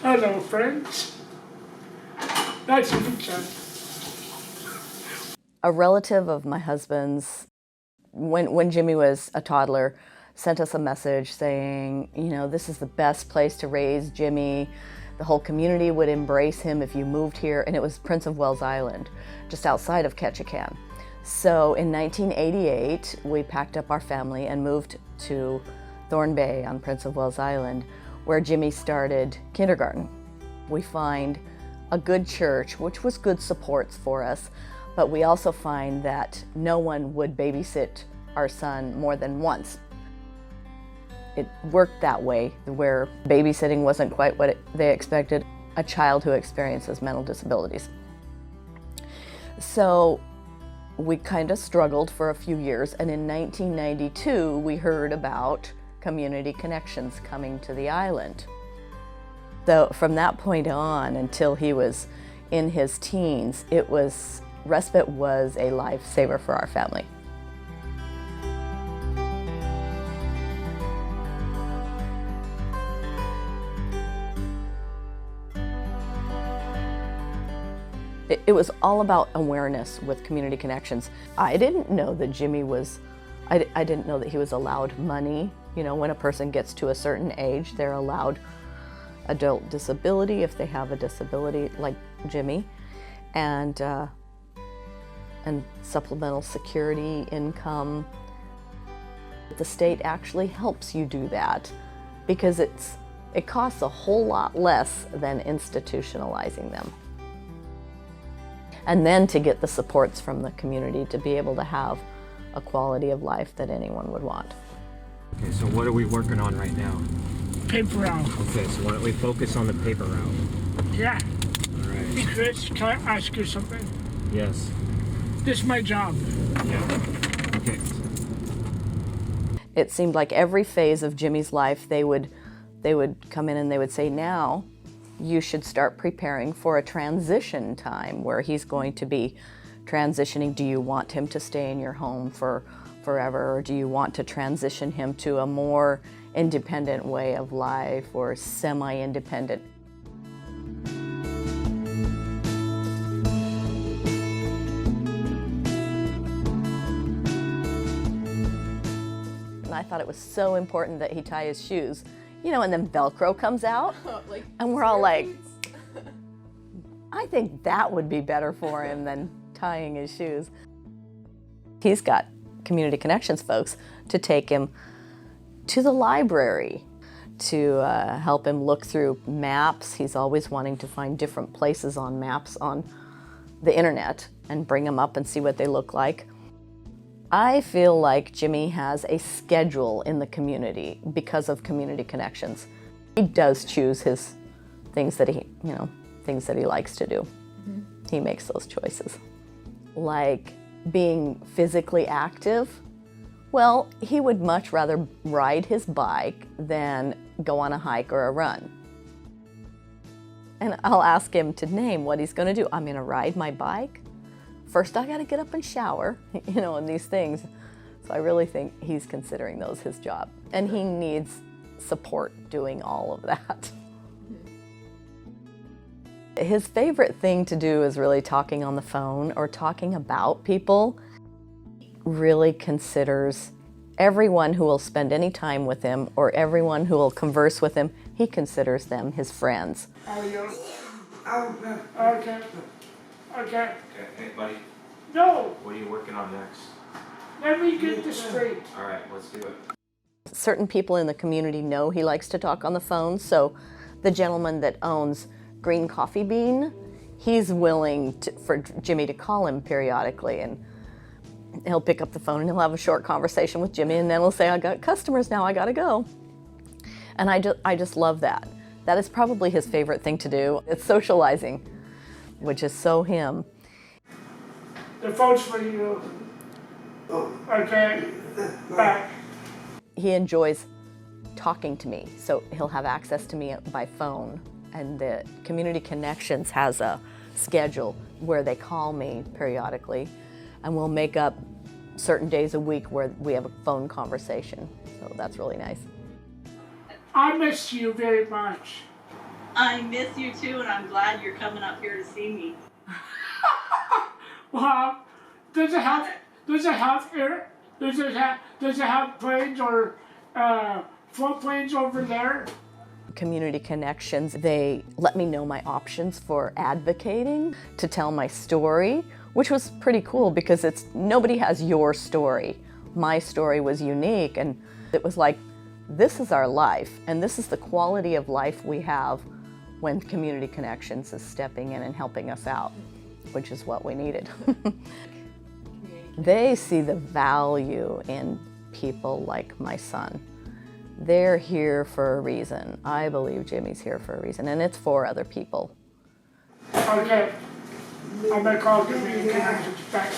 Hello, friends. Nice to meet you. A relative of my husband's, when Jimmy was a toddler, sent us a message saying, you know, this is the best place to raise Jimmy. The whole community would embrace him if you moved here. And it was Prince of Wales Island, just outside of Ketchikan. So in 1988, we packed up our family and moved to Thorn Bay on Prince of Wales Island, where Jimmy started kindergarten. We find a good church, which was good supports for us, but we also find that no one would babysit our son more than once. It worked that way, where babysitting wasn't quite what they expected a child who experiences mental disabilities. So we kind of struggled for a few years, and in 1992 we heard about Community Connections coming to the island. So from that point on until he was in his teens, respite was a lifesaver for our family. It was all about awareness with Community Connections. I didn't know that Jimmy was, I didn't know that he was allowed money. You know, when a person gets to a certain age, they're allowed adult disability if they have a disability like Jimmy, and supplemental security income. The state actually helps you do that because it costs a whole lot less than institutionalizing them. And then to get the supports from the community to be able to have a quality of life that anyone would want. Okay, so what are we working on right now? Paper route. Okay, so why don't we focus on the paper route? Yeah. All right. Hey, Chris, can I ask you something? Yes. This is my job. Yeah. Okay. It seemed like every phase of Jimmy's life, they would come in and they would say, now you should start preparing for a transition time where he's going to be transitioning. Do you want him to stay in your home for forever, or do you want to transition him to a more independent way of life or semi-independent? And I thought it was so important that he tie his shoes, you know, and then Velcro comes out, and we're all like, I think that would be better for him than tying his shoes. He's got Community Connections folks to take him to the library, to help him look through maps. He's always wanting to find different places on maps on the internet and bring them up and see what they look like. I feel like Jimmy has a schedule in the community because of Community Connections. He does choose his things that he likes to do. Mm-hmm. He makes those choices. Like being physically active, well, he would much rather ride his bike than go on a hike or a run. And I'll ask him to name what he's going to do. I'm going to ride my bike. First, I got to get up and shower, you know, and these things. So I really think he's considering those his job. And he needs support doing all of that. His favorite thing to do is really talking on the phone or talking about people. He really considers everyone who will spend any time with him or everyone who will converse with him, he considers them his friends. Okay. Okay. Hey, buddy. No, What are you working on next? let me get this straight. All right, let's do it. Certain people in the community know he likes to talk on the phone, so the gentleman that owns Green Coffee Bean, he's willing for Jimmy to call him periodically, and he'll pick up the phone and he'll have a short conversation with Jimmy, and then he'll say, I got customers now, I gotta go. And I just love that. That is probably his favorite thing to do. It's socializing, which is so him. The phone's for you. Okay. Back. He enjoys talking to me, so he'll have access to me by phone. And the Community Connections has a schedule where they call me periodically, and we'll make up certain days a week where we have a phone conversation. So that's really nice. I miss you very much. I miss you too, and I'm glad you're coming up here to see me. Well, does it have air? Does it have planes or floatplanes over there? Community Connections, they let me know my options for advocating, to tell my story, which was pretty cool because nobody has your story. My story was unique, and it was like, this is our life, and this is the quality of life we have when Community Connections is stepping in and helping us out, which is what we needed. They see the value in people like my son. They're here for a reason. I believe Jimmy's here for a reason, and it's for other people. Okay. I'm gonna call Community Connections back.